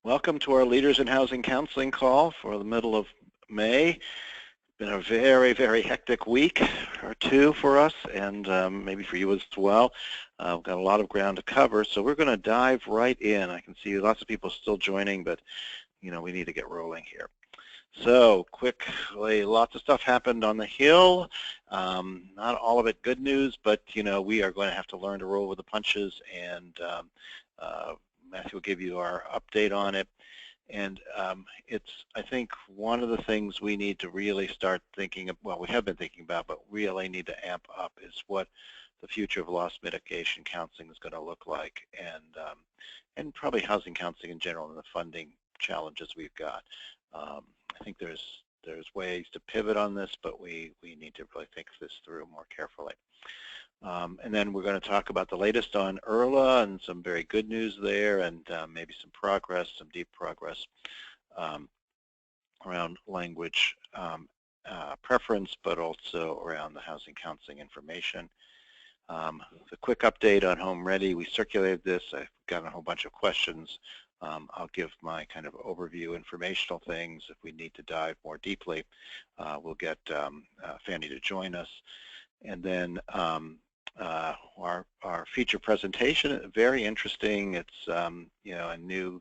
Welcome to our Leaders in Housing Counseling call for the middle of May. It's been a very, very hectic week or two for us, and maybe for you as well. We've got a lot of ground to cover, so we're going to dive right in. I can see lots of people still joining, but we need to get rolling here. So quickly, lots of stuff happened on the Hill. Not all of it good news, but we are going to have to learn to roll with the punches, and Matthew will give you our update on it. And it's, I think, one of the things we need to really start thinking of, well, we have been thinking about, but really need to amp up is what the future of loss mitigation counseling is going to look like, and probably housing counseling in general and the funding challenges we've got. I think there's ways to pivot on this, but we need to really think this through more carefully. And then we're going to talk about the latest on IRLA and some very good news there, and maybe some progress, some deep progress around language preference, but also around the housing counseling information. The quick update on Home Ready. We circulated this. I've gotten a whole bunch of questions. I'll give my kind of overview informational things. If we need to dive more deeply, we'll get Fanny to join us. And then our feature presentation, very interesting. It's a new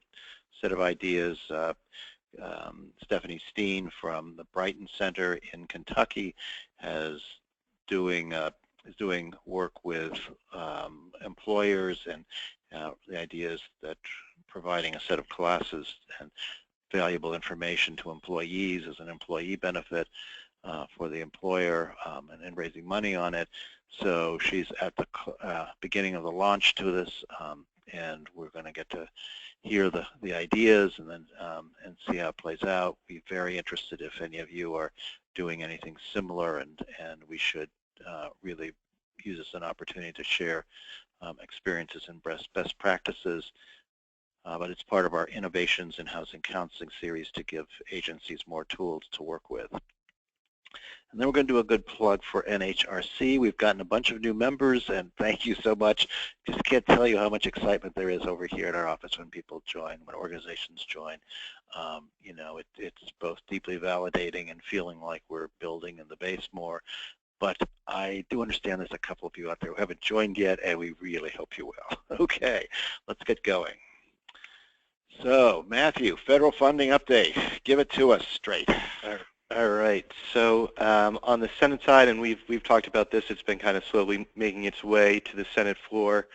set of ideas. Stephanie Steen from the Brighton Center in Kentucky is doing work with employers, and the idea is that providing a set of classes and valuable information to employees as an employee benefit for the employer, and then raising money on it. So she's at the beginning of the launch to this, and we're going to get to hear the ideas and then and see how it plays out. We're very interested if any of you are doing anything similar, and we should really use this as an opportunity to share experiences and best practices. But it's part of our Innovations in Housing Counseling series to give agencies more tools to work with. And then we're going to do a good plug for NHRC. We've gotten a bunch of new members, and thank you so much. Just can't tell you how much excitement there is over here at our office when people join, when organizations join. It's both deeply validating and feeling like we're building in the base more. But I do understand there's a couple of you out there who haven't joined yet, and we really hope you will. Okay, let's get going. So, Matthew, federal funding update. Give it to us straight. All right. So on the Senate side, and we've talked about this, it's been kind of slowly making its way to the Senate floor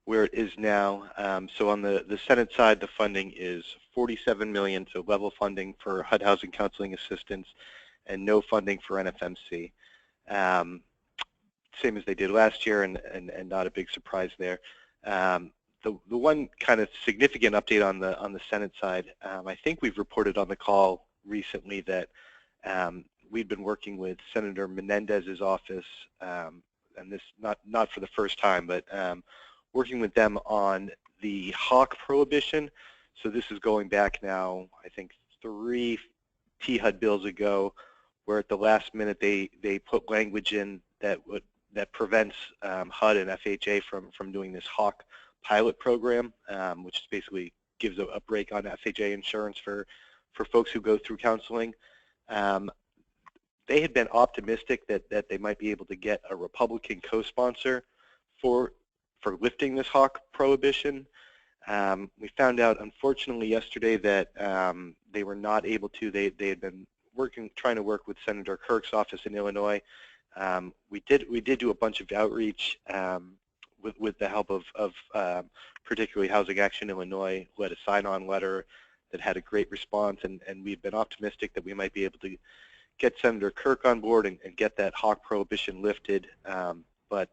where it is now. So on the Senate side, the funding is $47 million, so level funding for HUD housing counseling assistance, and no funding for NFMC. Same as they did last year, and not a big surprise there. The one kind of significant update on the Senate side, I think we've reported on the call recently that we've been working with Senator Menendez's office, and this not for the first time, but working with them on the hawk prohibition. So this is going back now, I think 3 THUD bills ago, where at the last minute they put language in that prevents HUD and FHA from doing this hawk pilot program, which basically gives a break on FHA insurance for folks who go through counseling. They had been optimistic that they might be able to get a Republican co-sponsor for lifting this hawk prohibition. We found out, unfortunately, yesterday that they were not able to. They had been trying to work with Senator Kirk's office in Illinois. We did do a bunch of outreach with the help of particularly Housing Action Illinois, who had a sign-on letter that had a great response, and we've been optimistic that we might be able to get Senator Kirk on board and get that hawk prohibition lifted. But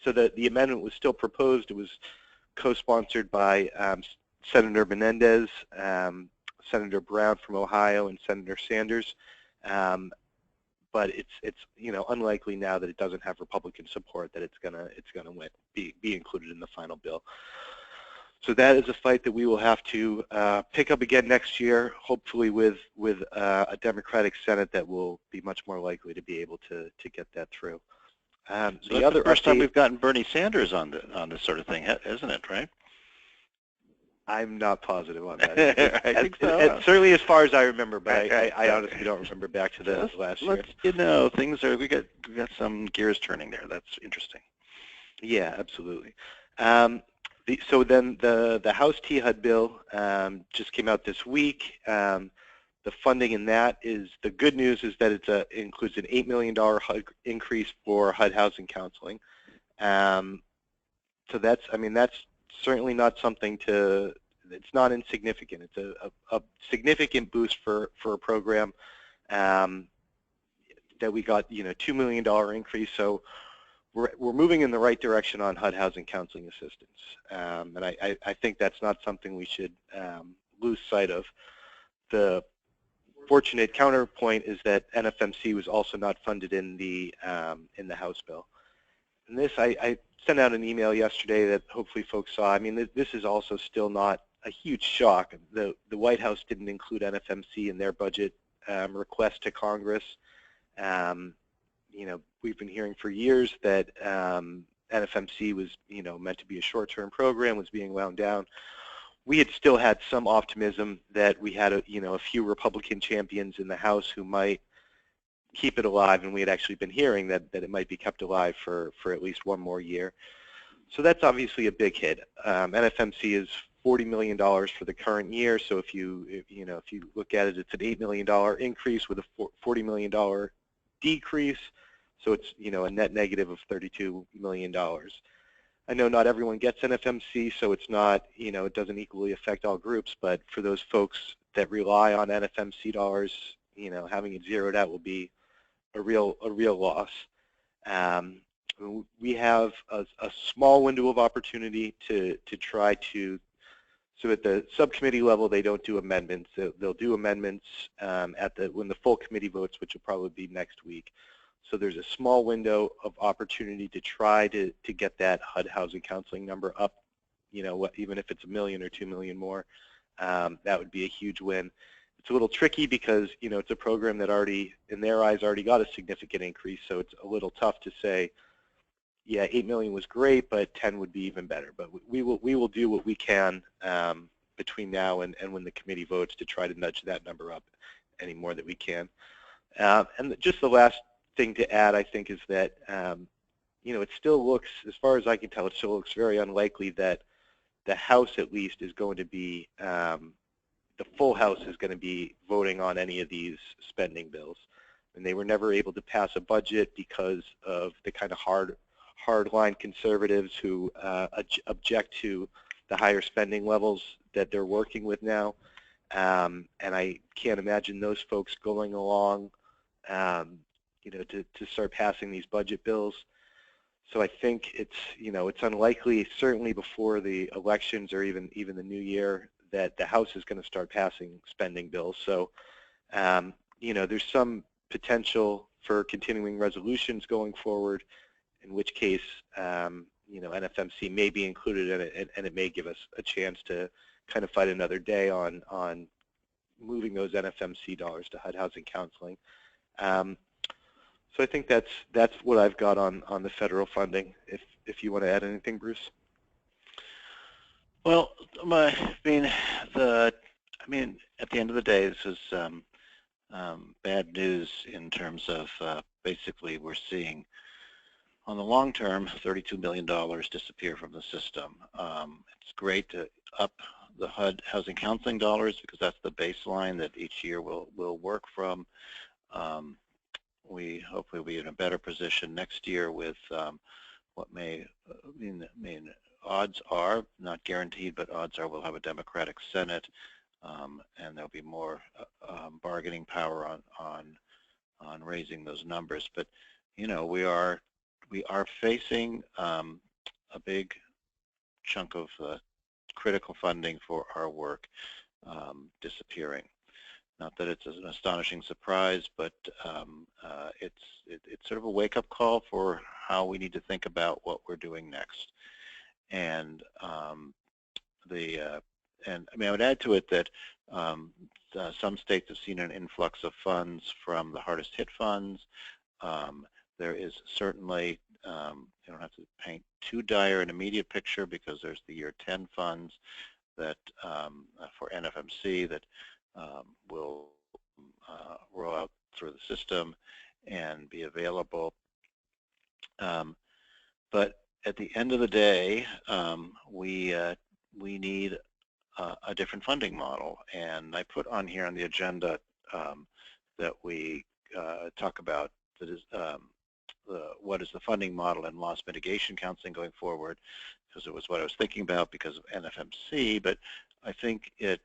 so the amendment was still proposed. It was co-sponsored by Senator Menendez, Senator Brown from Ohio, and Senator Sanders. But it's unlikely now that it doesn't have Republican support that it's gonna be included in the final bill. So that is a fight that we will have to pick up again next year, hopefully with a Democratic Senate that will be much more likely to be able to get that through. So the first time we've gotten Bernie Sanders on this sort of thing, isn't it? Right? I'm not positive on that. I think so. Certainly as far as I remember, but Right. I honestly don't remember back to the last year. Things are, we got some gears turning there. That's interesting. Yeah, absolutely. So then the House T-HUD bill just came out this week. The funding in that is, the good news is that it includes an $8 million HUD increase for HUD housing counseling. So that's certainly not something it's not insignificant. It's a significant boost for a program that we got, $2 million increase. So we're moving in the right direction on HUD housing counseling assistance. And I think that's not something we should lose sight of. The fortunate counterpoint is that NFMC was also not funded in the House bill. And this, I sent out an email yesterday that hopefully folks saw. I mean, this is also still not a huge shock. The White House didn't include NFMC in their budget request to Congress. We've been hearing for years that NFMC was, meant to be a short-term program, was being wound down. We had still had some optimism that we had a few Republican champions in the House who might keep it alive, and we had actually been hearing that it might be kept alive for at least one more year. So that's obviously a big hit. NFMC is $40 million for the current year, so if you look at it, it's an $8 million increase with a $40 million decrease, so it's a net negative of $32 million. I know not everyone gets NFMC, so it's not, it doesn't equally affect all groups, but for those folks that rely on NFMC dollars, having it zeroed out will be a real loss. We have a small window of opportunity to try to, so at the subcommittee level, they don't do amendments. They'll do amendments when the full committee votes, which will probably be next week. So there's a small window of opportunity to try to get that HUD housing counseling number up, even if it's $1 million or $2 million more, that would be a huge win. It's a little tricky because, it's a program that already, in their eyes, already got a significant increase, so it's a little tough to say, yeah, 8 million was great, but 10 would be even better. But we will do what we can between now and when the committee votes to try to nudge that number up any more that we can. And just the last thing to add, I think, is that it still looks, as far as I can tell, it still looks very unlikely that the House, at least, is going to be, the full House is going to be voting on any of these spending bills. And they were never able to pass a budget because of the kind of hardline conservatives who object to the higher spending levels that they're working with now. And I can't imagine those folks going along to start passing these budget bills. So I think it's unlikely, certainly before the elections or even the new year, that the House is going to start passing spending bills. So there's some potential for continuing resolutions going forward, in which case NFMC may be included in it, and it may give us a chance to kind of fight another day on moving those NFMC dollars to HUD housing counseling. So I think that's what I've got on the federal funding. If you want to add anything, Bruce. Well, at the end of the day, this is bad news in terms of basically we're seeing on the long term $32 million disappear from the system. It's great to up the HUD housing counseling dollars because that's the baseline that each year will work from. We hopefully will be in a better position next year with what may odds are, not guaranteed, but odds are we'll have a Democratic Senate, and there'll be more bargaining power on raising those numbers. But we are facing a big chunk of critical funding for our work disappearing. Not that it's an astonishing surprise, but it's sort of a wake-up call for how we need to think about what we're doing next. And I would add to it that some states have seen an influx of funds from the hardest hit funds. There is certainly, you don't have to paint too dire an immediate picture because there's the year 10 funds. that for NFMC that will roll out through the system and be available. But at the end of the day, we need a different funding model, and I put on here on the agenda that we talk about that is what is the funding model and loss mitigation counseling going forward, because it was what I was thinking about because of NFMC, but I think it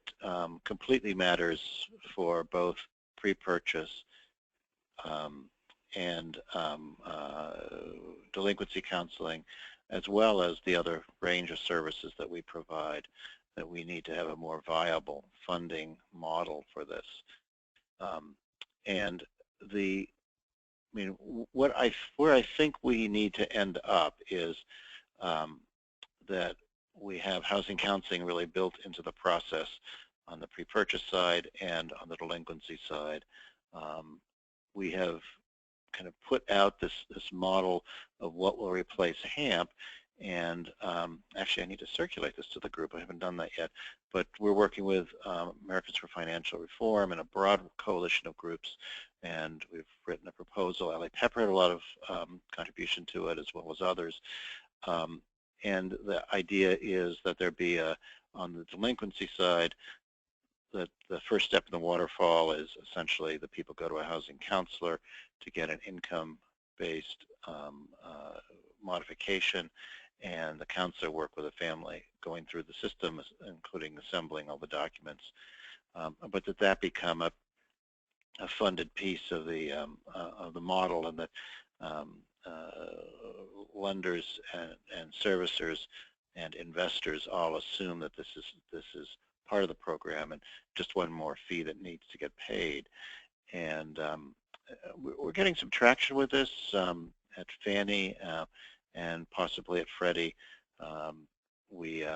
completely matters for both pre-purchase and delinquency counseling, as well as the other range of services that we provide, that we need to have a more viable funding model for this. And where I think we need to end up is that we have housing counseling really built into the process on the pre-purchase side and on the delinquency side. We have kind of put out this model of what will replace HAMP, and actually I need to circulate this to the group. I haven't done that yet, but we're working with Americans for Financial Reform and a broad coalition of groups, and we've written a proposal. L.A. Pepper had a lot of contribution to it, as well as others. And the idea is that there be on the delinquency side, that the first step in the waterfall is essentially that people go to a housing counselor to get an income-based modification, and the counselor work with a family going through the system, including assembling all the documents, but that become a funded piece of the model, and that lenders and servicers and investors all assume that this is part of the program and just one more fee that needs to get paid. And we're getting some traction with this at Fannie and possibly at Freddie. We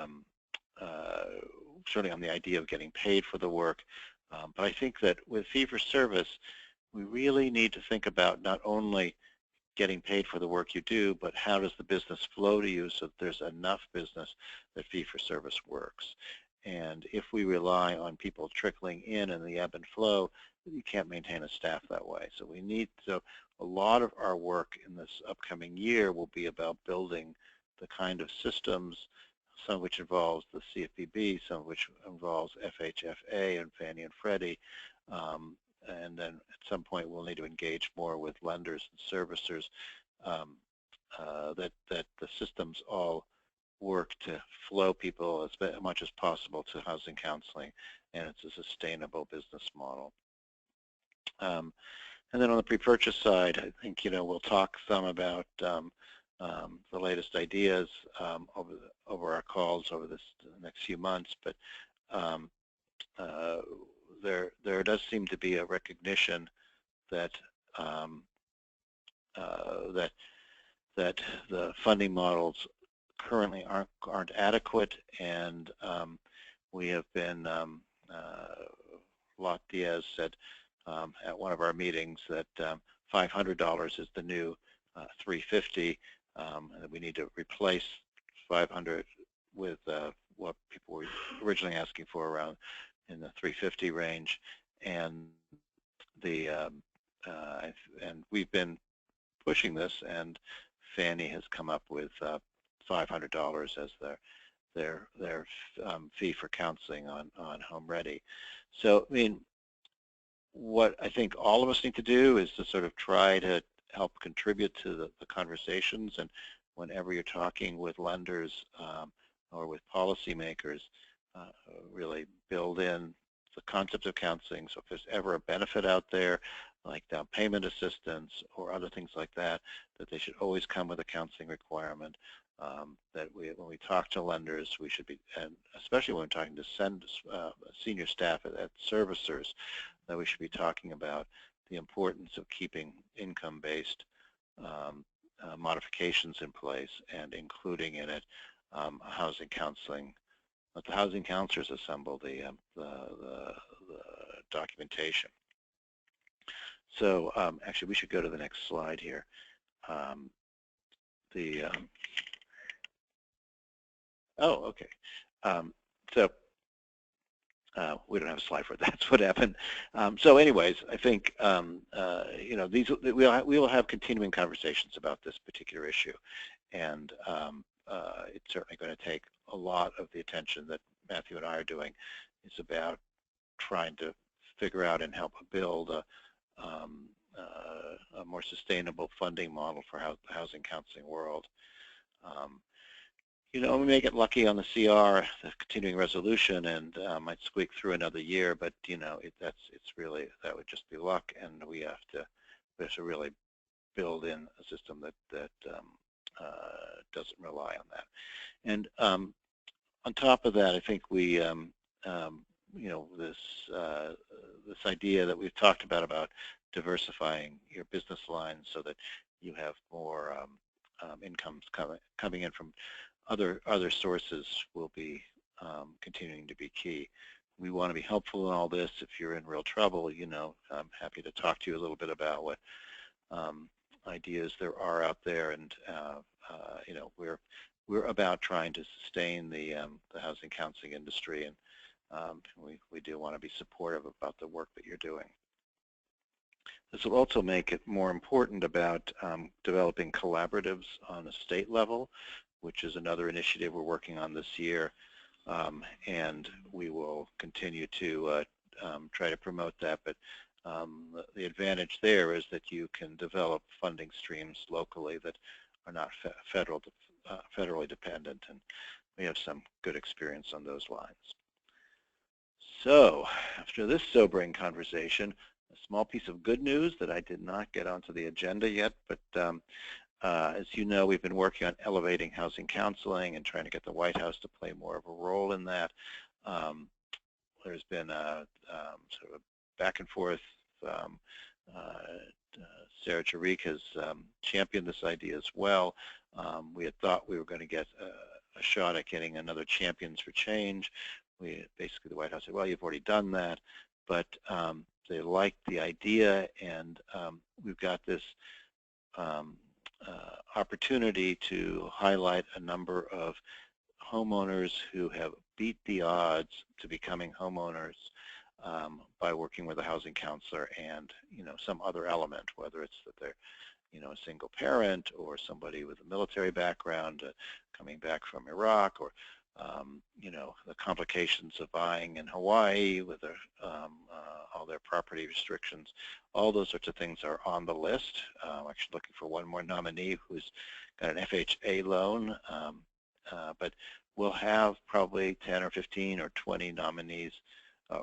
certainly on the idea of getting paid for the work, but I think that with fee-for-service, we really need to think about not only getting paid for the work you do, but how does the business flow to you so that there's enough business that fee-for-service works. And if we rely on people trickling in and the ebb and flow, you can't maintain a staff that way. So we need, so a lot of our work in this upcoming year will be about building the kind of systems, some of which involves the CFPB, some of which involves FHFA and Fannie and Freddie. And then at some point we'll need to engage more with lenders and servicers, that the systems all work to flow people as much as possible to housing counseling, and it's a sustainable business model. And then on the pre-purchase side, I think we'll talk some about the latest ideas over our calls over the next few months, but there does seem to be a recognition that that the funding models currently aren't adequate, and we have been Lot Diaz said at one of our meetings that $500 is the new $350, and that we need to replace $500 with what people were originally asking for, around in the $350 range, and and we've been pushing this, and Fannie has come up with $500 as their fee for counseling on Home Ready. So I mean, what I think all of us need to do is to sort of try to help contribute to the conversations, and whenever you're talking with lenders or with policymakers, really build in the concept of counseling. So if there's ever a benefit out there, like down payment assistance or other things like that, that they should always come with a counseling requirement. That when we talk to lenders, we should be, and especially when we're talking to senior staff at servicers, that we should be talking about the importance of keeping income-based modifications in place and including in it housing counseling. Let the housing counselors assemble the documentation. So actually, we should go to the next slide here. Oh, okay. So we don't have a slide for it. That's what happened. So anyways, I think, we will have continuing conversations about this particular issue. And it's certainly going to take a lot of the attention that Matthew and I are doing. It's about trying to figure out and help build a more sustainable funding model for the housing counseling world. We may get lucky on the CR, the continuing resolution, and might squeak through another year, but that would just be luck, and we have to really build in a system that doesn't rely on that. And on top of that, I think we, this idea that we've talked about diversifying your business lines so that you have more incomes coming in from other sources will be continuing to be key. We want to be helpful in all this. If you're in real trouble, I'm happy to talk to you a little bit about what ideas there are out there, and we're about trying to sustain the housing counseling industry, and we do want to be supportive about the work that you're doing. This will also make it more important about developing collaboratives on a state level, which is another initiative we're working on this year, and we will continue to try to promote that. But the advantage there is that you can develop funding streams locally that are not federally dependent, and we have some good experience on those lines. So after this sobering conversation, a small piece of good news that I did not get onto the agenda yet, but as you know, we've been working on elevating housing counseling and trying to get the White House to play more of a role in that. There's been a sort of back and forth. Sarah Jarik has championed this idea as well. We had thought we were going to get a shot at getting another Champions for Change. Basically, the White House said, well, you've already done that, but they liked the idea, and we've got this opportunity to highlight a number of homeowners who have beat the odds to becoming homeowners by working with a housing counselor and some other element, whether it's that they're a single parent or somebody with a military background coming back from Iraq, or the complications of buying in Hawaii with all their property restrictions. All those sorts of things are on the list. I'm actually looking for one more nominee who's got an FHA loan, but we'll have probably 10 or 15 or 20 nominees that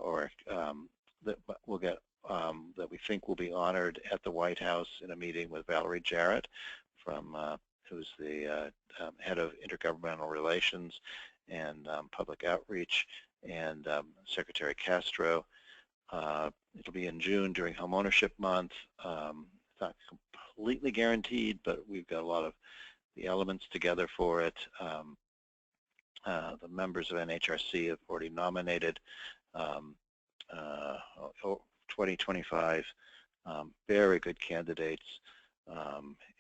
we'll get that we think will be honored at the White House in a meeting with Valerie Jarrett, who's the head of intergovernmental relations and public outreach, and Secretary Castro. It'll be in June during Homeownership Month. It's not completely guaranteed, but we've got a lot of the elements together for it. The members of NHRC have already nominated 2025, very good candidates,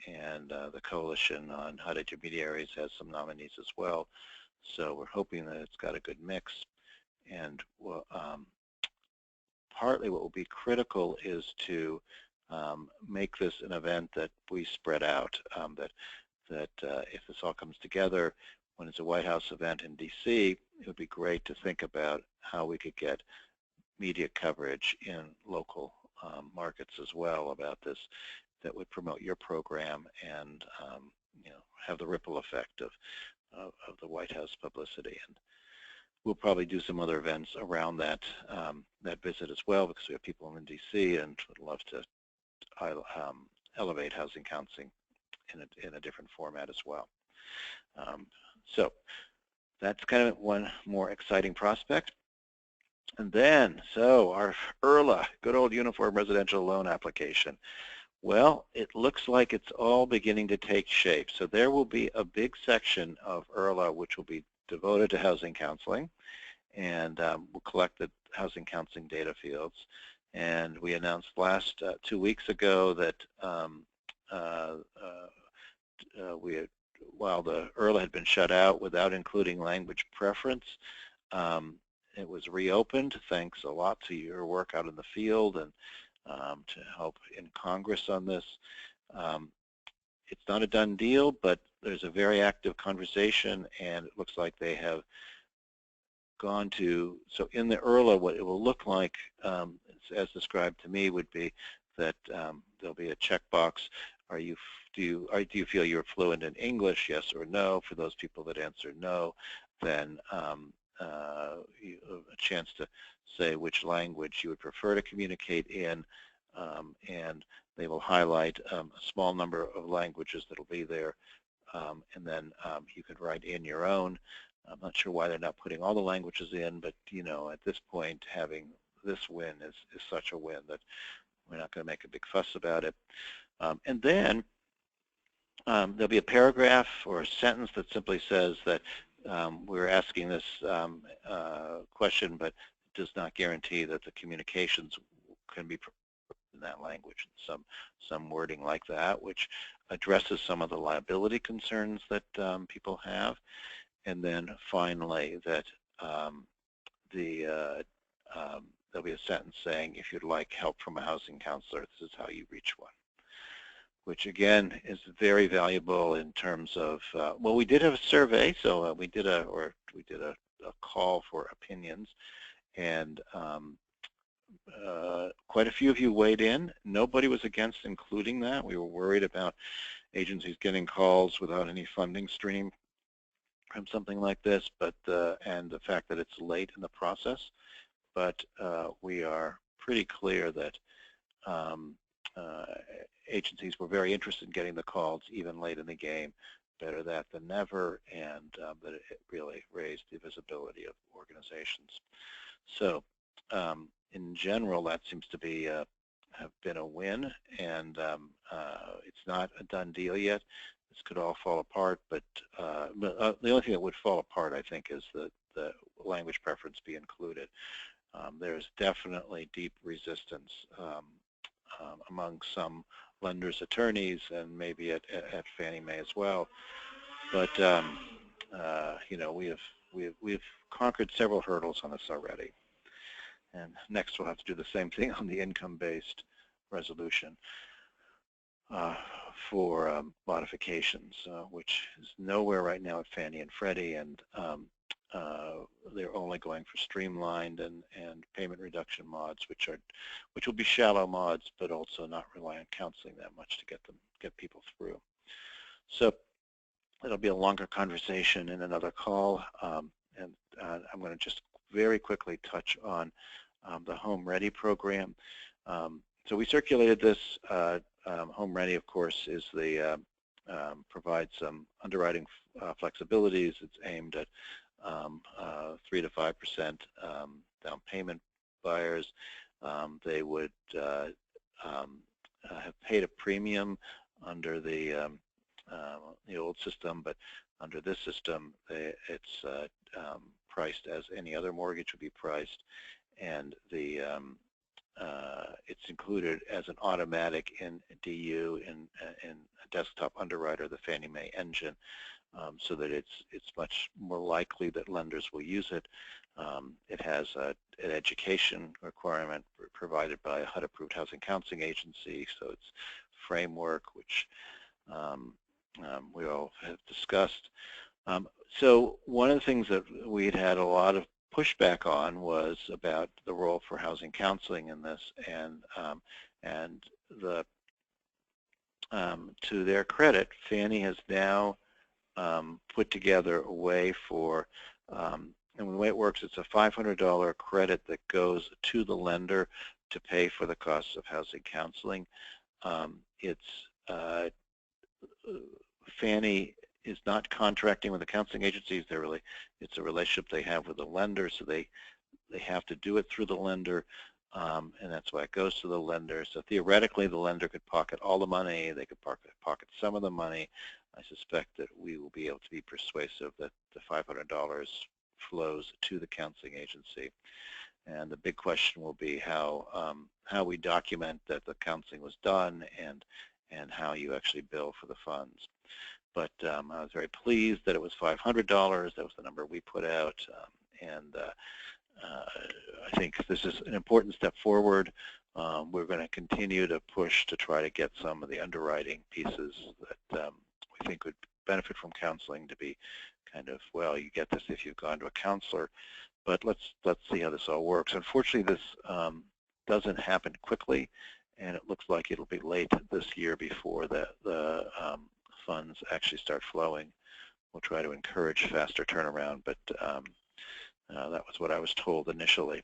and the Coalition on HUD Intermediaries has some nominees as well. So we're hoping that it's got a good mix, and partly what will be critical is to make this an event that we spread out, that if this all comes together, when it's a White House event in DC, it would be great to think about how we could get media coverage in local markets as well about this, that would promote your program and have the ripple effect of the White House publicity. And we'll probably do some other events around that visit as well, because we have people in DC and would love to elevate housing counseling in a different format as well. So that's kind of one more exciting prospect. And then, so our IRLA, good old Uniform Residential Loan Application. Well, it looks like it's all beginning to take shape. So there will be a big section of IRLA which will be devoted to housing counseling, and we'll collect the housing counseling data fields. And we announced 2 weeks ago that while the IRLA had been shut out without including language preference, it was reopened thanks a lot to your work out in the field and to help in Congress on this. It's not a done deal, but there's a very active conversation, and it looks like they have gone to, so in the ERLA, what it will look like, as described to me, would be that there'll be a checkbox. Do you feel you're fluent in English, yes or no? For those people that answer no, then a chance to say which language you would prefer to communicate in, and they will highlight a small number of languages that will be there, and then you could write in your own. I'm not sure why they're not putting all the languages in, but at this point, having this win is such a win that we're not going to make a big fuss about it. And then there'll be a paragraph or a sentence that simply says that we're asking this question, but it does not guarantee that the communications can be in that language. Some wording like that, which addresses some of the liability concerns that people have. And then finally, that there'll be a sentence saying, if you'd like help from a housing counselor, this is how you reach one, which again is very valuable in terms of, well, we did have a survey, so we did a call for opinions, and quite a few of you weighed in. Nobody was against including that. We were worried about agencies getting calls without any funding stream from something like this, but and the fact that it's late in the process. But we are pretty clear that agencies were very interested in getting the calls even late in the game. Better that than never, and that it really raised the visibility of organizations. So in general, that seems to be have been a win, and it's not a done deal yet. This could all fall apart, but the only thing that would fall apart, I think, is the language preference be included. There's definitely deep resistance among some lenders' attorneys, and maybe at Fannie Mae as well. But we've conquered several hurdles on this already, and next we'll have to do the same thing on the income-based resolution for modifications, which is nowhere right now at Fannie and Freddie, and they're only going for streamlined and payment reduction mods, which will be shallow mods, but also not rely on counseling that much to get people through. So it'll be a longer conversation in another call, and I'm going to just very quickly touch on the Home Ready program. So we circulated this. Home Ready, of course, is the provides some underwriting flexibilities. It's aimed at 3 to 5% down payment buyers. They would have paid a premium under the old system, but under this system, it's priced as any other mortgage would be priced, and the it's included as an automatic in DU in a desktop underwriter, the Fannie Mae engine, so that it's much more likely that lenders will use it. It has an education requirement provided by a HUD-approved housing counseling agency, so it's framework, which we all have discussed. So one of the things that we'd had a lot of pushback on was about the role for housing counseling in this, and to their credit, Fannie has now put together a way for, and the way it works, it's a $500 credit that goes to the lender to pay for the costs of housing counseling. Fannie is not contracting with the counseling agencies. It's a relationship they have with the lender, so they have to do it through the lender, and that's why it goes to the lender. So theoretically, the lender could pocket all the money. They could pocket some of the money. I suspect that we will be able to be persuasive that the $500 flows to the counseling agency. And the big question will be how we document that the counseling was done, and how you actually bill for the funds. But I was very pleased that it was $500. That was the number we put out, and think this is an important step forward. We're going to continue to push to try to get some of the underwriting pieces that we think would benefit from counseling to be kind of, well, you get this if you've gone to a counselor, but let's see how this all works. Unfortunately, this doesn't happen quickly, and it looks like it'll be late this year before the funds actually start flowing. We'll try to encourage faster turnaround, but that was what I was told initially.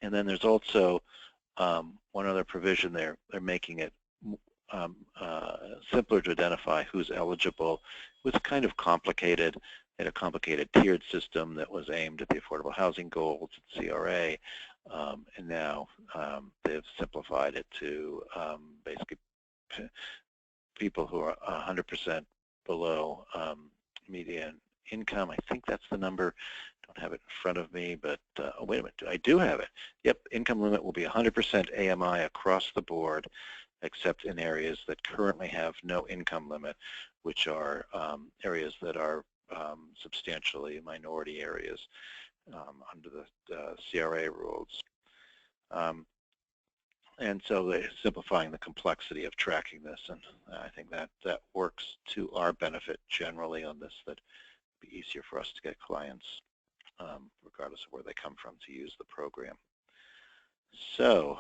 And then there's also one other provision there. They're making it simpler to identify who's eligible. It was kind of complicated. They had a complicated tiered system that was aimed at the affordable housing goals at CRA, and now they've simplified it to basically people who are 100% below median income. I think that's the number. Don't have it in front of me, but oh, wait a minute, I do have it. Yep, income limit will be 100% AMI across the board, except in areas that currently have no income limit, which are areas that are substantially minority areas under the CRA rules. And so they're simplifying the complexity of tracking this, and I think that works to our benefit generally on this, that it'd be easier for us to get clients, regardless of where they come from, to use the program. So,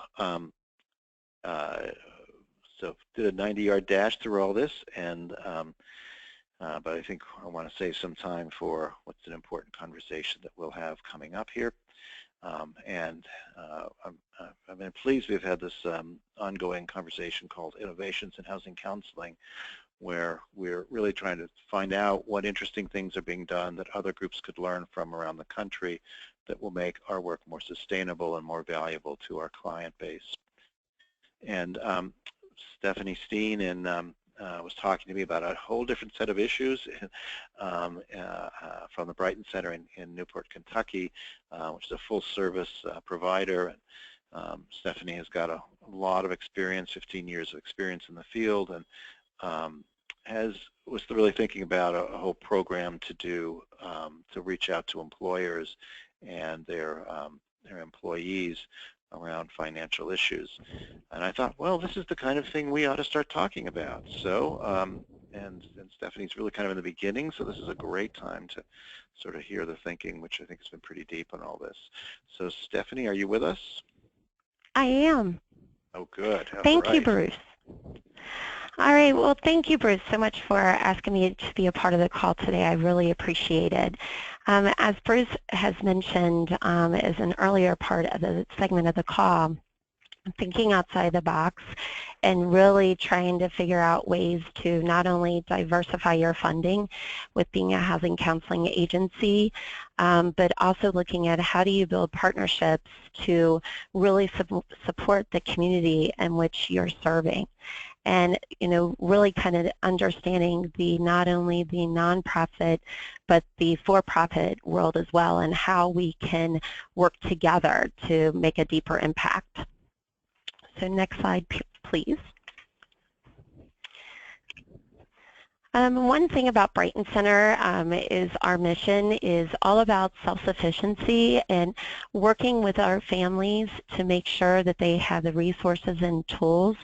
so did a 90-yard dash through all this, and but I think I want to save some time for what's an important conversation that we'll have coming up here. I've been pleased we've had this ongoing conversation called Innovations in Housing Counseling, where we're really trying to find out what interesting things are being done that other groups could learn from around the country that will make our work more sustainable and more valuable to our client base. And Stephanie Steen was talking to me about a whole different set of issues from the Brighton Center in Newport, Kentucky, which is a full-service provider. And Stephanie has got a lot of experience, 15 years of experience in the field, and was really thinking about a whole program to do to reach out to employers and their employees around financial issues. And I thought, well, this is the kind of thing we ought to start talking about. So, and Stephanie's really kind of in the beginning, so this is a great time to sort of hear the thinking, which I think has been pretty deep on all this. So Stephanie, are you with us? I am. Oh, good. Thank you, Bruce. All right, well, thank you, Bruce, so much for asking me to be a part of the call today. I really appreciate it. As Bruce has mentioned as an earlier part of the segment of the call, thinking outside the box and really trying to figure out ways to not only diversify your funding with being a housing counseling agency, but also looking at how do you build partnerships to really support the community in which you're serving. And, you know, really kind of understanding not only the nonprofit, but the for-profit world as well, and how we can work together to make a deeper impact. So next slide, please. One thing about Brighton Center is our mission is all about self-sufficiency and working with our families to make sure that they have the resources and tools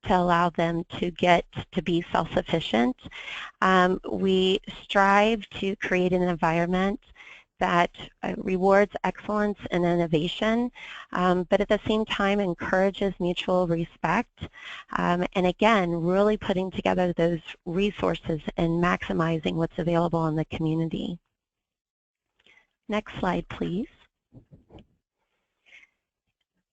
to allow them to get to be self-sufficient. We strive to create an environment that rewards excellence and innovation, but at the same time encourages mutual respect, and again, really putting together those resources and maximizing what's available in the community. Next slide, please.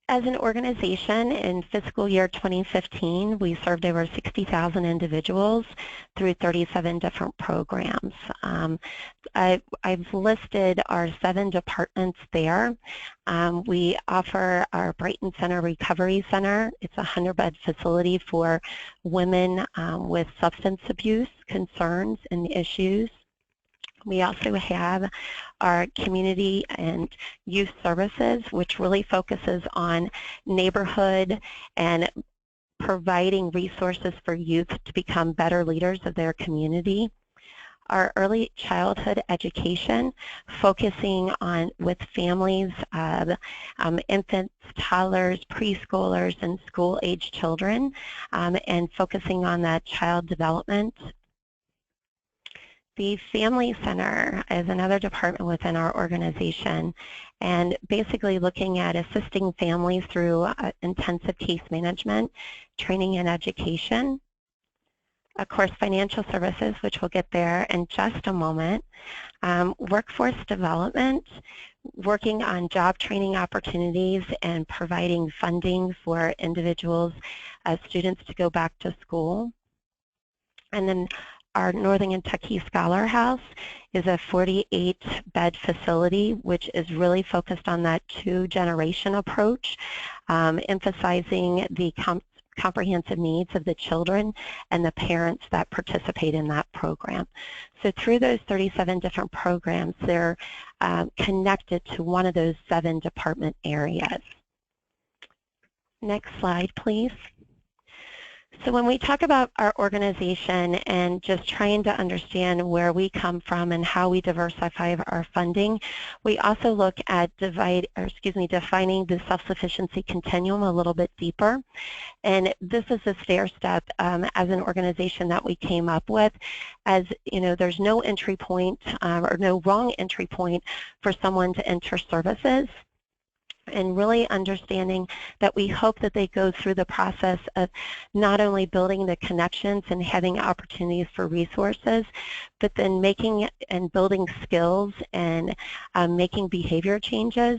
As an organization, in fiscal year 2015, we served over 60,000 individuals through 37 different programs. I've listed our 7 departments there. We offer our Brighton Center Recovery Center. It's a 100-bed facility for women with substance abuse concerns and issues. We also have our community and youth services, which really focuses on neighborhood and providing resources for youth to become better leaders of their community. our early childhood education, focusing on with families of infants, toddlers, preschoolers, and school-age children, and focusing on that child development. The Family Center is another department within our organization, and basically looking at assisting families through intensive case management, training, and education. Of course, financial services, which we'll get there in just a moment. Workforce development, working on job training opportunities and providing funding for individuals, students to go back to school. And then our Northern Kentucky Scholar House is a 48-bed facility, which is really focused on that two-generation approach, emphasizing the comprehensive needs of the children and the parents that participate in that program. So through those 37 different programs, they're connected to one of those 7 department areas. Next slide, please. So when we talk about our organization and just trying to understand where we come from and how we diversify our funding, we also look at defining the self-sufficiency continuum a little bit deeper. And this is a stair step as an organization that we came up with. As you know, there's no entry point or no wrong entry point for someone to enter services, and really understanding that we hope that they go through the process of not only building the connections and having opportunities for resources, but then making and building skills and making behavior changes,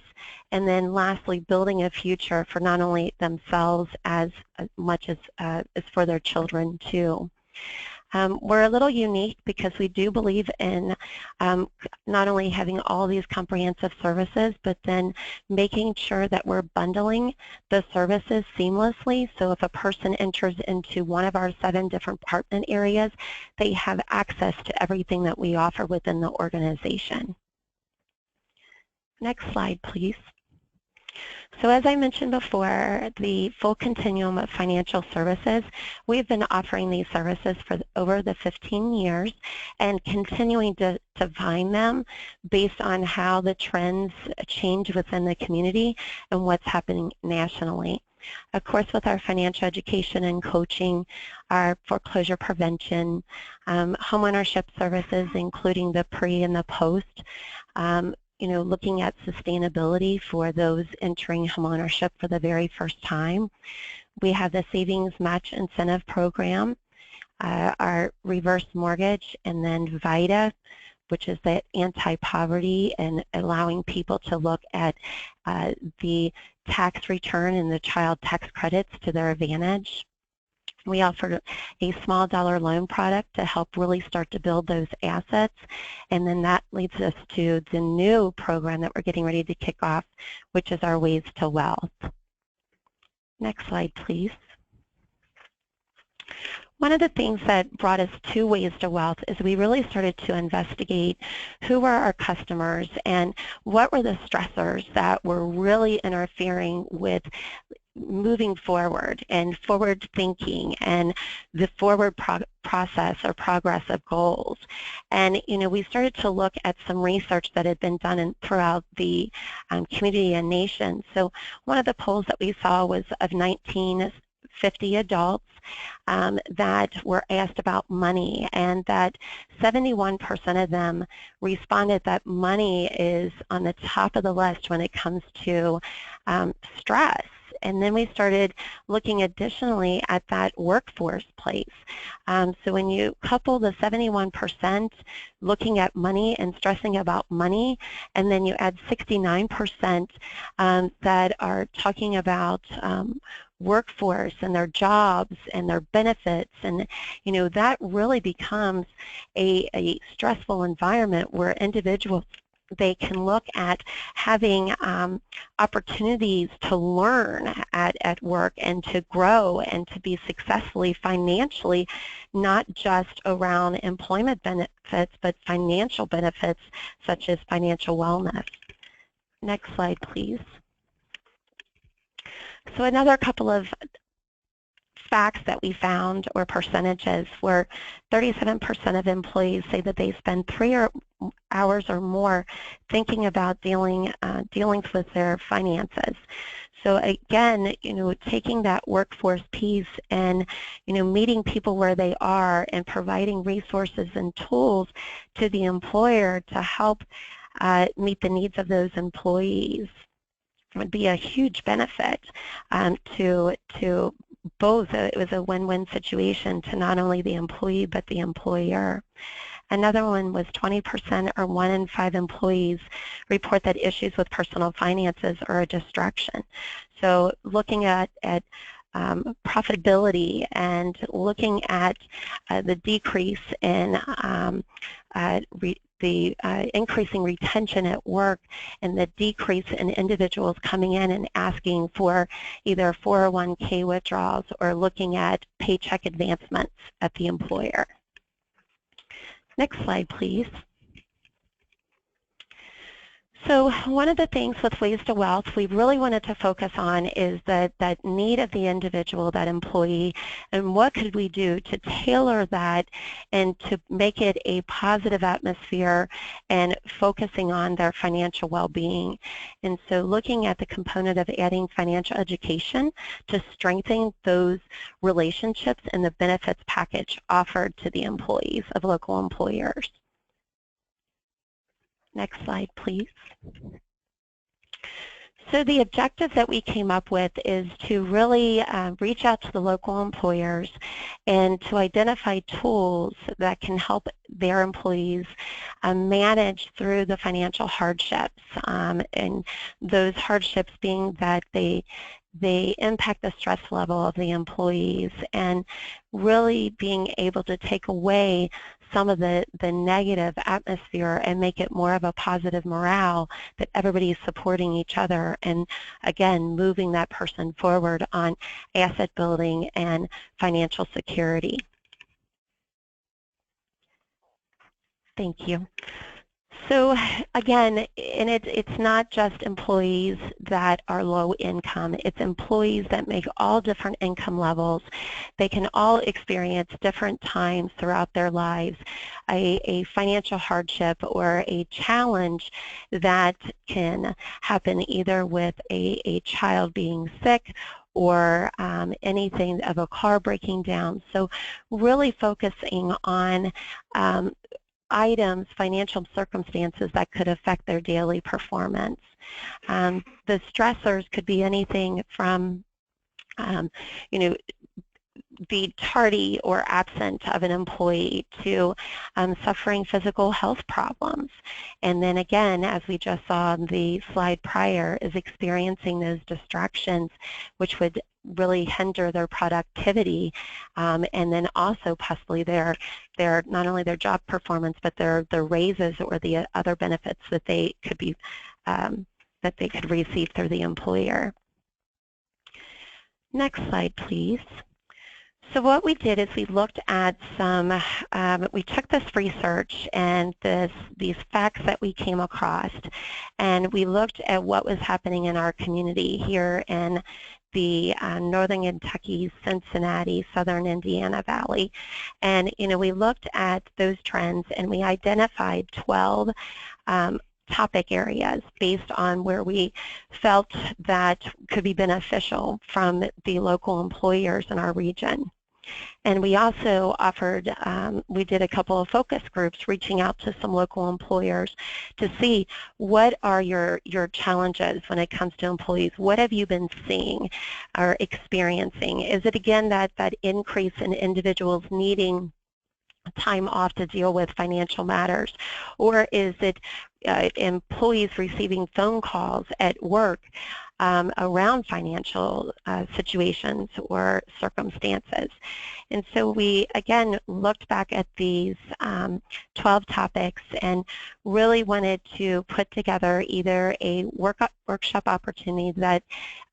and then lastly building a future for not only themselves as much as for their children too. We're a little unique because we do believe in not only having all these comprehensive services, but then making sure that we're bundling the services seamlessly. So if a person enters into one of our 7 different department areas, they have access to everything that we offer within the organization. Next slide, please. So as I mentioned before, the full continuum of financial services, we've been offering these services for over the 15 years and continuing to define them based on how the trends change within the community and what's happening nationally. Of course, with our financial education and coaching, our foreclosure prevention, homeownership services, including the pre and the post, looking at sustainability for those entering homeownership for the very first time. We have the Savings Match Incentive Program, our reverse mortgage, and then VITA, which is the anti-poverty and allowing people to look at the tax return and the child tax credits to their advantage. We offer a small dollar loan product to help really start to build those assets, and then that leads us to the new program that we're getting ready to kick off, which is our Ways to Wealth. Next slide, please. One of the things that brought us to Ways to Wealth is we really started to investigate who were our customers and what were the stressors that were really interfering with moving forward and forward thinking and the forward process or progress of goals. And we started to look at some research that had been done throughout the community and nation. So one of the polls that we saw was of 1950 adults that were asked about money, and that 71% of them responded that money is on the top of the list when it comes to stress. And then we started looking additionally at that workforce place. So when you couple the 71% looking at money and stressing about money, and then you add 69% that are talking about workforce and their jobs and their benefits, and that really becomes a stressful environment where individuals, they can look at having opportunities to learn at work and to grow and to be successfully financially, not just around employment benefits, but financial benefits such as financial wellness. Next slide, please. So another couple of facts that we found, or percentages, were 37% of employees say that they spend 3 hours or more thinking about dealings with their finances. So again, taking that workforce piece and, meeting people where they are and providing resources and tools to the employer to help meet the needs of those employees would be a huge benefit to both. It was a win-win situation to not only the employee but the employer. Another one was 20%, or 1 in 5 employees, report that issues with personal finances are a distraction. So looking at profitability and looking at the decrease in the increasing retention at work and the decrease in individuals coming in and asking for either 401k withdrawals or looking at paycheck advancements at the employer. Next slide, please. So one of the things with Ways to Wealth we really wanted to focus on is that need of the individual, that employee, and what could we do to tailor that and to make it a positive atmosphere and focusing on their financial well-being. And so looking at the component of adding financial education to strengthen those relationships and the benefits package offered to the employees of local employers. Next slide, please. So the objective that we came up with is to really reach out to the local employers and to identify tools that can help their employees manage through the financial hardships, and those hardships being that they impact the stress level of the employees, and really being able to take away some of the negative atmosphere and make it more of a positive morale that everybody is supporting each other, and again moving that person forward on asset building and financial security. Thank you. So again, and it's not just employees that are low income, it's employees that make all different income levels. They can all experience different times throughout their lives, a financial hardship or a challenge that can happen either with a child being sick or anything of a car breaking down. So really focusing on items, financial circumstances that could affect their daily performance. The stressors could be anything from, the tardy or absent of an employee to suffering physical health problems. And then again, as we just saw on the slide prior, is experiencing those distractions which would really hinder their productivity, and then also possibly their not only their job performance but their raises or the other benefits that they could be that they could receive through the employer. Next slide, please. So what we did is we looked at some, we took this research and these facts that we came across, and we looked at what was happening in our community here in the Northern Kentucky, Cincinnati, Southern Indiana Valley. And we looked at those trends and we identified 12 topic areas based on where we felt that could be beneficial from the local employers in our region. And we also offered, we did a couple of focus groups reaching out to some local employers to see what are your challenges when it comes to employees. What have you been seeing or experiencing? Is it again that increase in individuals needing time off to deal with financial matters, or is it employees receiving phone calls at work around financial situations or circumstances? And so we again looked back at these 12 topics and really wanted to put together either a workshop opportunity that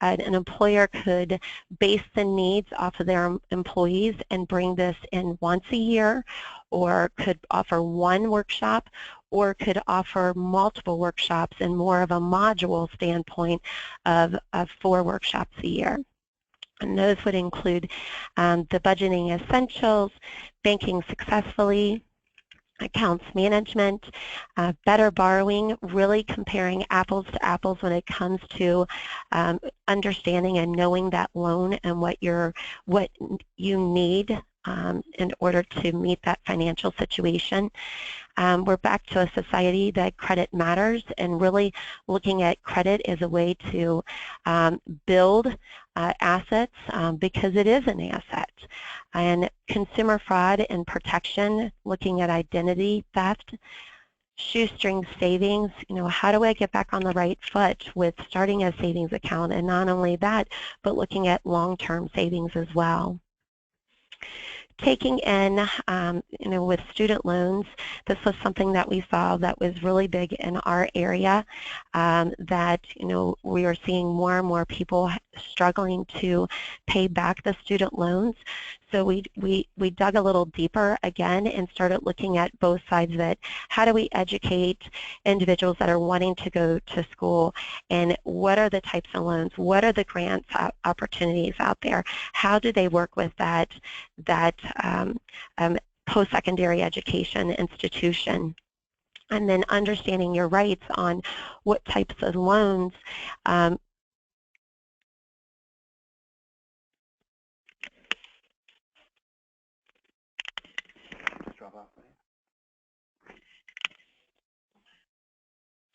an employer could base the needs off of their employees and bring this in once a year, or could offer one workshop, or could offer multiple workshops in more of a module standpoint of 4 workshops a year. And those would include the budgeting essentials, banking successfully, accounts management, better borrowing, really comparing apples to apples when it comes to understanding and knowing that loan and what you need in order to meet that financial situation. We're back to a society that credit matters, and really looking at credit as a way to build assets because it is an asset. And consumer fraud and protection, looking at identity theft, shoestring savings, how do I get back on the right foot with starting a savings account? And not only that, but looking at long-term savings as well. Taking in, with student loans, this was something that we saw that was really big in our area, that, we are seeing more and more people struggling to pay back the student loans. So we dug a little deeper again and started looking at both sides of it. How do we educate individuals that are wanting to go to school, and what are the types of loans? What are the grants opportunities out there? How do they work with that post-secondary education institution? And then understanding your rights on what types of loans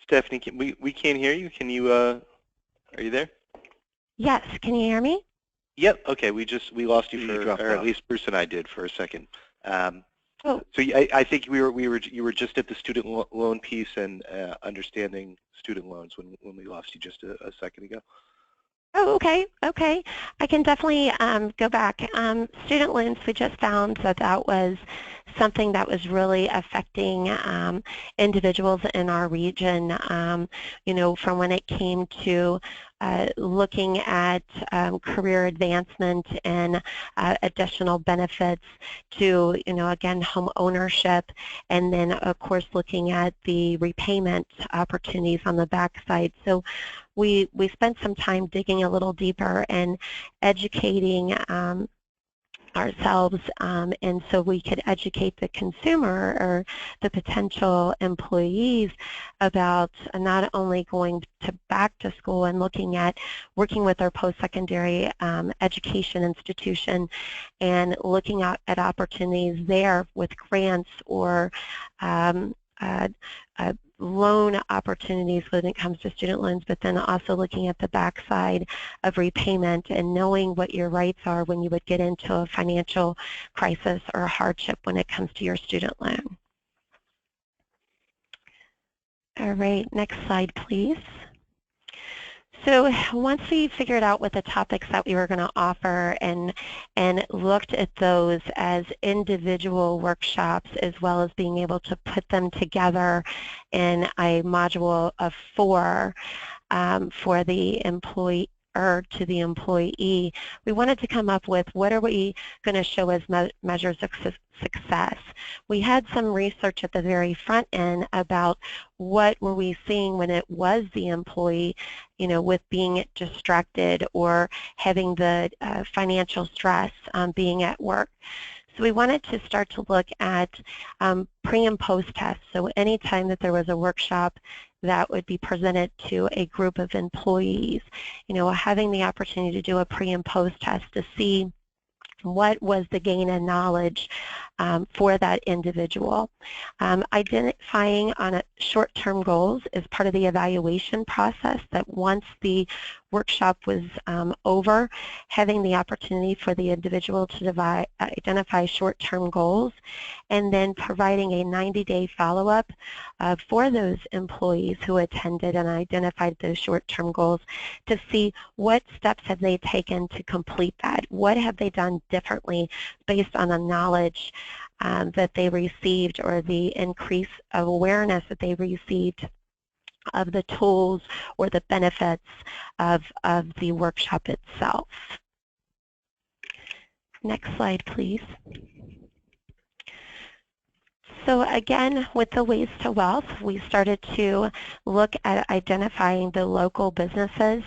Stephanie, we can't hear you. Can you, are you there? Yes, can you hear me? Yep, okay, we lost you for, dropped or off. at least Bruce and I did for a second. Oh. So I think you were just at the student loan piece and understanding student loans when we lost you just a second ago. Oh, okay. I can definitely go back. Student loans, we just found that was something that was really affecting individuals in our region, from when it came to looking at career advancement and additional benefits to, again, home ownership, and then, of course, looking at the repayment opportunities on the backside. So we spent some time digging a little deeper and educating ourselves, and so we could educate the consumer or the potential employees about not only going back to school and looking at working with our post-secondary education institution and looking at opportunities there with grants or loan opportunities when it comes to student loans, but then also looking at the backside of repayment and knowing what your rights are when you would get into a financial crisis or hardship when it comes to your student loan. All right, next slide, please. So once we figured out what the topics that we were going to offer and looked at those as individual workshops, as well as being able to put them together in a module of 4 for the employee to the employee, we wanted to come up with what are we going to show as measures of success. We had some research at the very front end about what were we seeing when it was the employee, with being distracted or having the financial stress being at work. So we wanted to start to look at pre and post tests. So anytime that there was a workshop that would be presented to a group of employees, having the opportunity to do a pre and post test to see what was the gain in knowledge for that individual. Identifying on short-term goals is part of the evaluation process, that once the workshop was over, having the opportunity for the individual to identify short-term goals, and then providing a 90-day follow-up for those employees who attended and identified those short-term goals to see what steps have they taken to complete that, what have they done differently based on the knowledge that they received or the increase of awareness that they received of the tools or the benefits of the workshop itself. Next slide, please. So again, with the Ways to Wealth, we started to look at identifying the local businesses.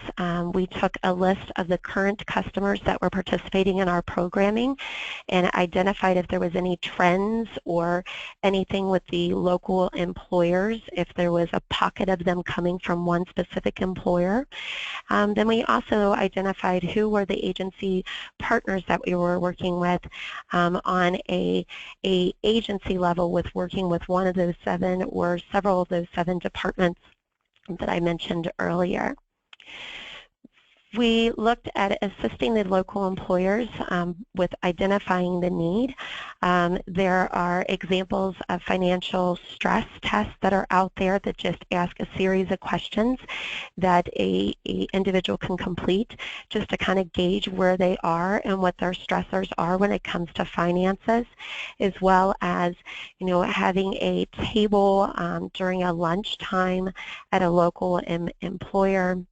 We took a list of the current customers that were participating in our programming and identified if there was any trends or anything with the local employers, if there was a pocket of them coming from one specific employer. Then we also identified who were the agency partners that we were working with on a agency level, with working with one of those 7 or several of those 7 departments that I mentioned earlier. We looked at assisting the local employers with identifying the need. There are examples of financial stress tests that are out there that just ask a series of questions that a individual can complete just to kind of gauge where they are and what their stressors are when it comes to finances, as well as, you know, having a table during a lunchtime at a local employer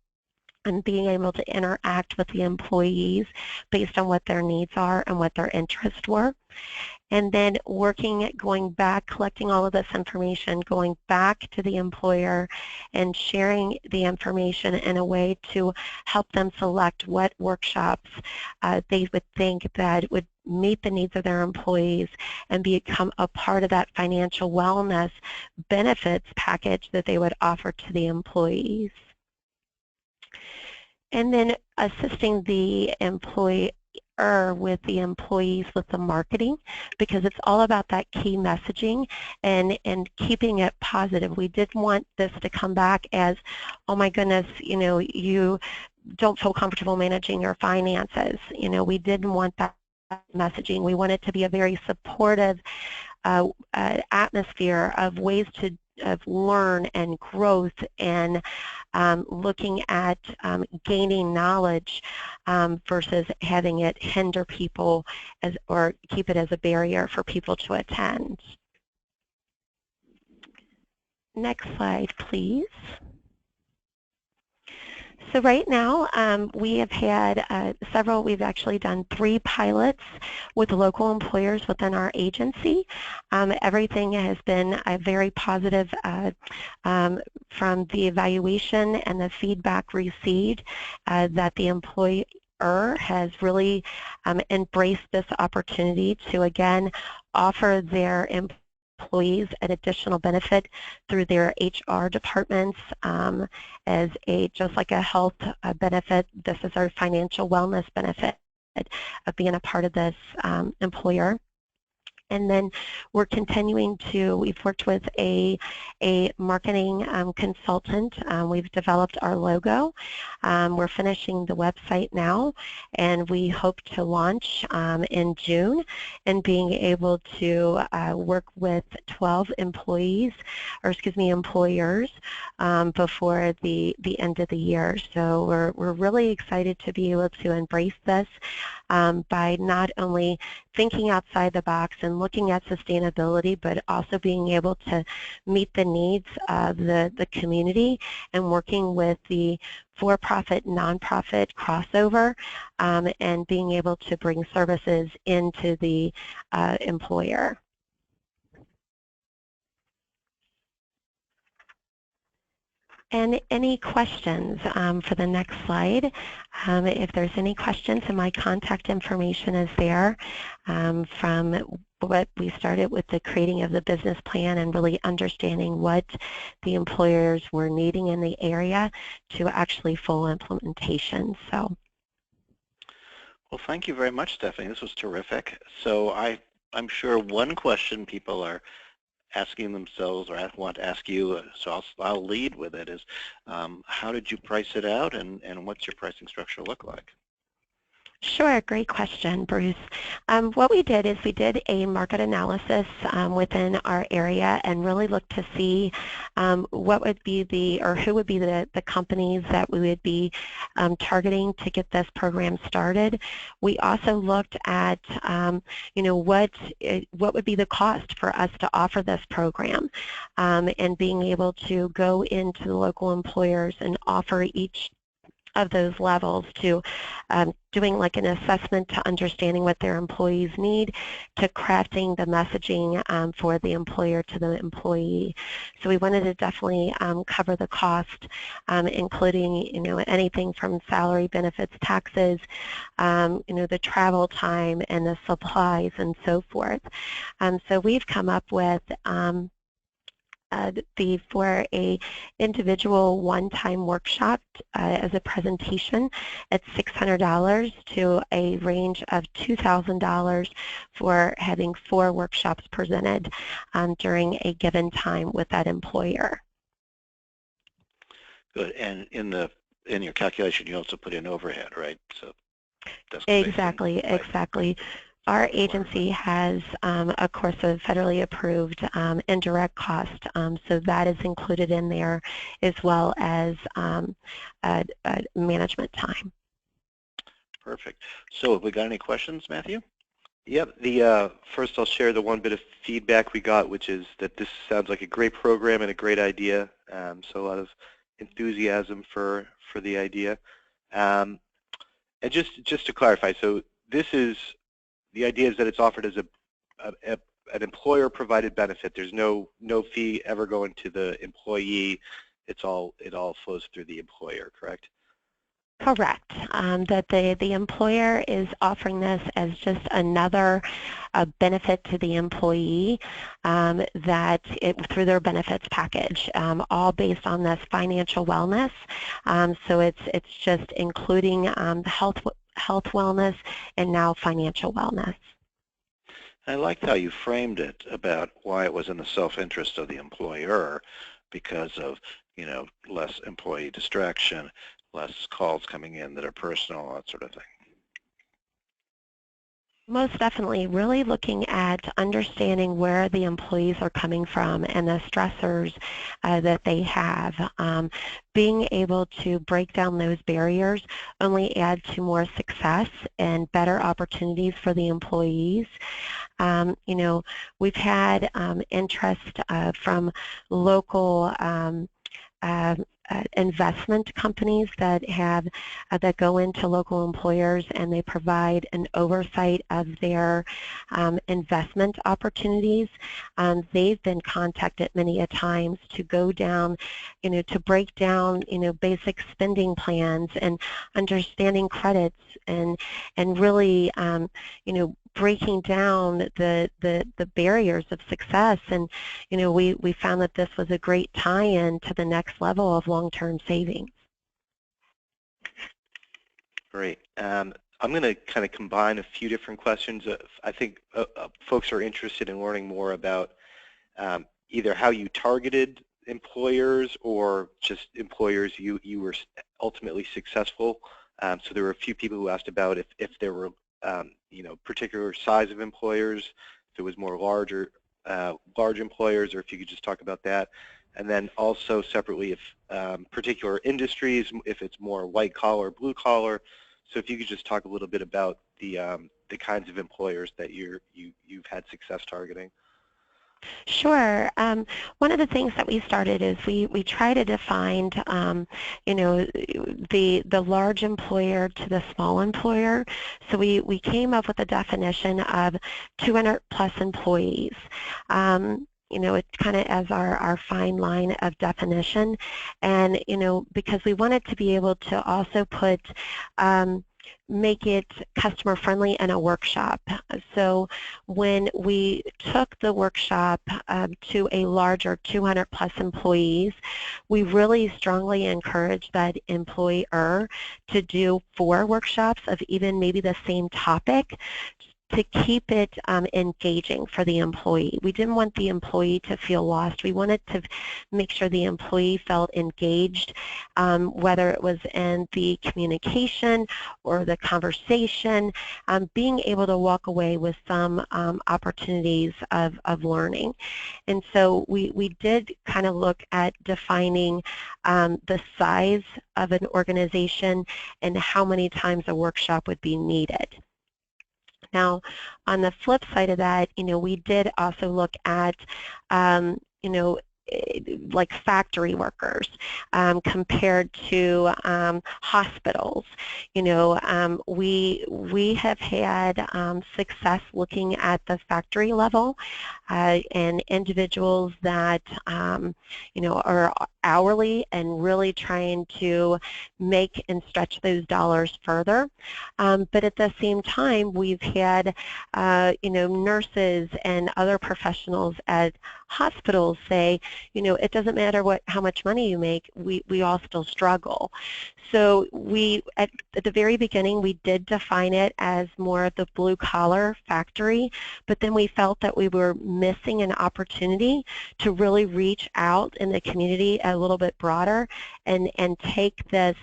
and being able to interact with the employees based on what their needs are and what their interests were. And then going back, collecting all of this information, going back to the employer and sharing the information in a way to help them select what workshops they would think that would meet the needs of their employees and become a part of that financial wellness benefits package that they would offer to the employees. And then assisting the employer with the employees with the marketing, because it's all about that key messaging and keeping it positive. We didn't want this to come back as, oh my goodness, you know, you don't feel comfortable managing your finances. You know, we didn't want that messaging. We want it to be a very supportive atmosphere of ways to learn and growth and looking at gaining knowledge versus having it hinder people or keep it as a barrier for people to attend. Next slide, please. So right now, we have had we've actually done 3 pilots with local employers within our agency. Everything has been very positive from the evaluation and the feedback received that the employer has really embraced this opportunity to, again, offer their employees an additional benefit through their HR departments as just like a health benefit. This is our financial wellness benefit of being a part of this employer. And then we're continuing to, we've worked with a marketing consultant. We've developed our logo. We're finishing the website now, and we hope to launch in June and being able to work with 12 employers before the end of the year. So we're really excited to be able to embrace this by not only thinking outside the box and looking at sustainability, but also being able to meet the needs of the community and working with the for-profit, nonprofit crossover and being able to bring services into the employer. And any questions for the next slide? If there's any questions, and my contact information is there from what we started with the creating of the business plan and really understanding what the employers were needing in the area to actually full implementation. So. Well, thank you very much, Stephanie. This was terrific. So I'm sure one question people are asking themselves or want to ask you, so I'll lead with it, is how did you price it out and what's your pricing structure look like? Sure, great question, Bruce. What we did is we did a market analysis within our area and really looked to see what would be who would be the companies that we would be targeting to get this program started. We also looked at what would be the cost for us to offer this program and being able to go into the local employers and offer each those levels, to doing like an assessment to understanding what their employees need, to crafting the messaging for the employer to the employee. So we wanted to definitely cover the cost, including anything from salary, benefits, taxes, the travel time and the supplies and so forth. So we've come up with for a individual one-time workshop as a presentation at $600 to a range of $2,000 for having 4 workshops presented during a given time with that employer. Good. And in your calculation, you also put in overhead, right? So that's exactly. Our agency has, of course, a federally approved indirect cost, so that is included in there, as well as management time. Perfect. So have we got any questions, Matthew? Yep. First I'll share the one bit of feedback we got, which is that this sounds like a great program and a great idea. So a lot of enthusiasm for the idea. And just to clarify, so the idea is that it's offered as an employer-provided benefit. There's no fee ever going to the employee. It all flows through the employer, correct? Correct. That the employer is offering this as just another benefit to the employee through their benefits package, all based on this financial wellness. So it's just including the health wellness and now financial wellness. I liked how you framed it about why it was in the self-interest of the employer because of less employee distraction, less calls coming in that are personal, that sort of thing. Most definitely, really looking at understanding where the employees are coming from and the stressors that they have. Being able to break down those barriers only add to more success and better opportunities for the employees. We've had interest from local investment companies that go into local employers, and they provide an oversight of their investment opportunities. They've been contacted many a times to go down, to break down, basic spending plans and understanding credits and really, breaking down the barriers of success. And we found that this was a great tie-in to the next level of long-term savings. Great. I'm going to kind of combine a few different questions. I think folks are interested in learning more about either how you targeted employers or just employers you were ultimately successful. So there were a few people who asked about if there were particular size of employers, if it was more large employers, or if you could just talk about that. And then also separately, if particular industries, if it's more white collar, blue collar. So if you could just talk a little bit about the kinds of employers that you've had success targeting. Sure. One of the things that we started is we try to define, the large employer to the small employer. So we came up with a definition of 200 plus employees. It's kind of as our fine line of definition, and because we wanted to be able to also make it customer friendly in a workshop. So when we took the workshop to a larger 200 plus employees, we really strongly encouraged that employer to do 4 workshops of even maybe the same topic, to keep it engaging for the employee. We didn't want the employee to feel lost. We wanted to make sure the employee felt engaged, whether it was in the communication or the conversation, being able to walk away with some opportunities of learning. And so we did kind of look at defining the size of an organization and how many times a workshop would be needed. Now, on the flip side of that, we did also look at, like factory workers compared to hospitals. You know, we have had success looking at the factory level and individuals that you know, are hourly and really trying to make and stretch those dollars further. But at the same time, we've had you know, nurses and other professionals at hospitals say, you know, it doesn't matter how much money you make, we all still struggle. So we, at the very beginning, we did define it as more of the blue-collar factory, but then we felt that we were missing an opportunity to really reach out in the community a little bit broader and take this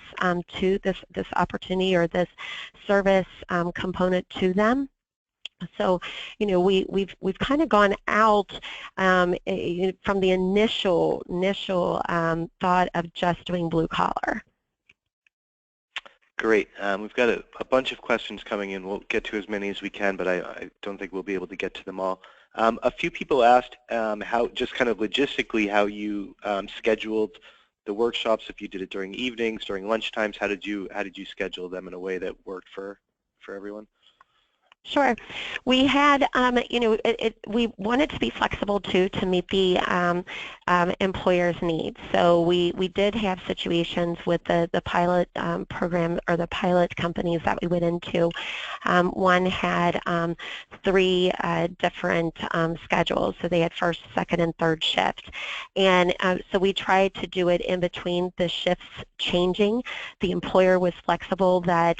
to this opportunity or this service component to them. So, you know, we've kind of gone out from the initial thought of just doing blue collar. Great. We've got a bunch of questions coming in. We'll get to as many as we can, but I don't think we'll be able to get to them all. A few people asked how, just kind of logistically, how you scheduled the workshops. If you did it during evenings, during lunchtimes, how did you schedule them in a way that worked for everyone? Sure. We had, you know, we wanted to be flexible too to meet the employer's needs. So we did have situations with the pilot program or the pilot companies that we went into. One had 3 different schedules. So they had first, second, and third shift. And so we tried to do it in between the shifts changing. The employer was flexible that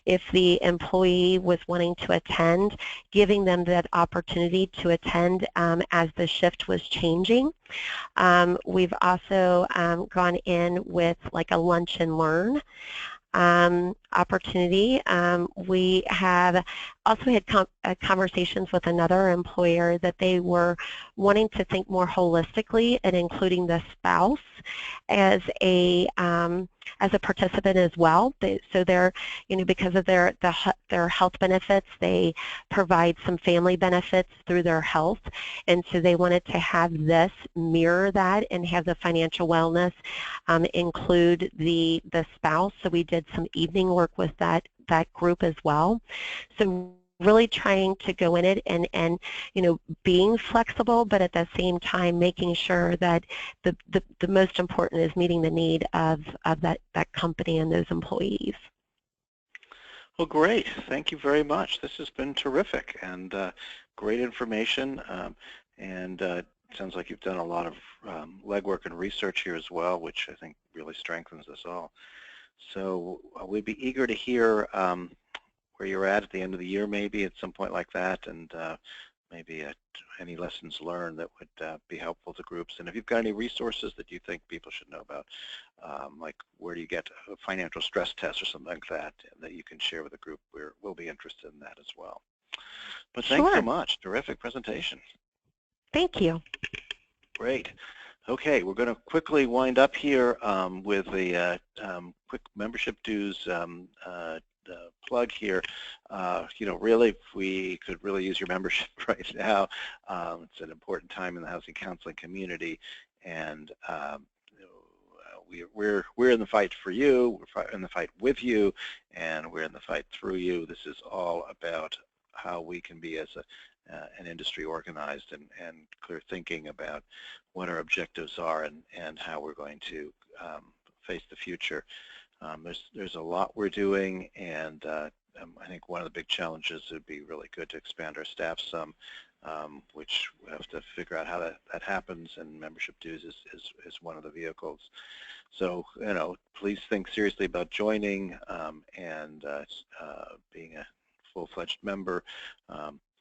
if the employee was wanting to attend, giving them that opportunity to attend as the shift was changing. We've also gone in with like a lunch and learn opportunity. We have also had conversations with another employer that they were wanting to think more holistically and including the spouse as a participant as well. So they're, you know, because of their health benefits, they provide some family benefits through their health, and so they wanted to have this mirror that and have the financial wellness include the spouse. So we did some evening work with that group as well. So really trying to go in it and you know, being flexible, but at the same time making sure that the most important is meeting the need of that company and those employees. Well, great. Thank you very much. This has been terrific and great information. And it sounds like you've done a lot of legwork and research here as well, which I think really strengthens us all. So we'd be eager to hear where you're at the end of the year, maybe at some point like that, and maybe any lessons learned that would be helpful to groups. And if you've got any resources that you think people should know about, like where do you get a financial stress test or something like that you can share with the group, we'll be interested in that as well. But thanks so much. Terrific presentation. Thank you. Great. Okay, we're going to quickly wind up here with a quick membership dues plug here. You know, really, if we could really use your membership right now. It's an important time in the housing counseling community, and we're in the fight for you. We're in the fight with you, and we're in the fight through you. This is all about how we can be as an industry organized and clear thinking about what our objectives are and how we're going to face the future. There's a lot we're doing, and I think one of the big challenges would be really good to expand our staff some, which we have to figure out how that happens, and membership dues is one of the vehicles. So, you know, please think seriously about joining and being a full-fledged member.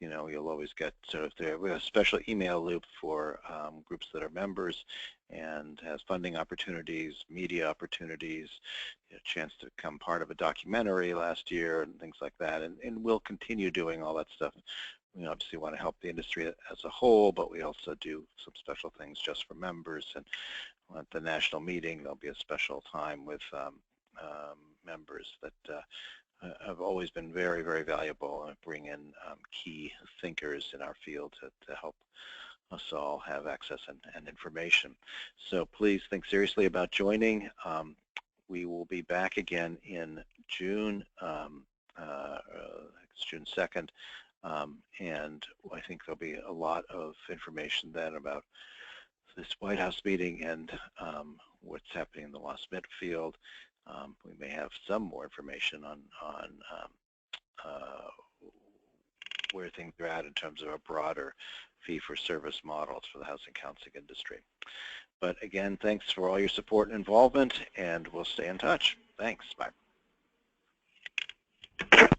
You know, you'll always get sort of a special email loop for groups that are members, and has funding opportunities, media opportunities, a chance to become part of a documentary last year and things like that. And we'll continue doing all that stuff. We obviously want to help the industry as a whole, but we also do some special things just for members. And at the national meeting, there'll be a special time with members that have always been very, very valuable and bring in key thinkers in our field to help us all have access and information. So please think seriously about joining. We will be back again in June, it's June 2nd, and I think there'll be a lot of information then about this White House meeting and what's happening in the Lost Smithfield. We may have some more information on where things are at in terms of a broader fee-for-service models for the housing counseling industry. But again, thanks for all your support and involvement, and we'll stay in touch. Thanks. Bye.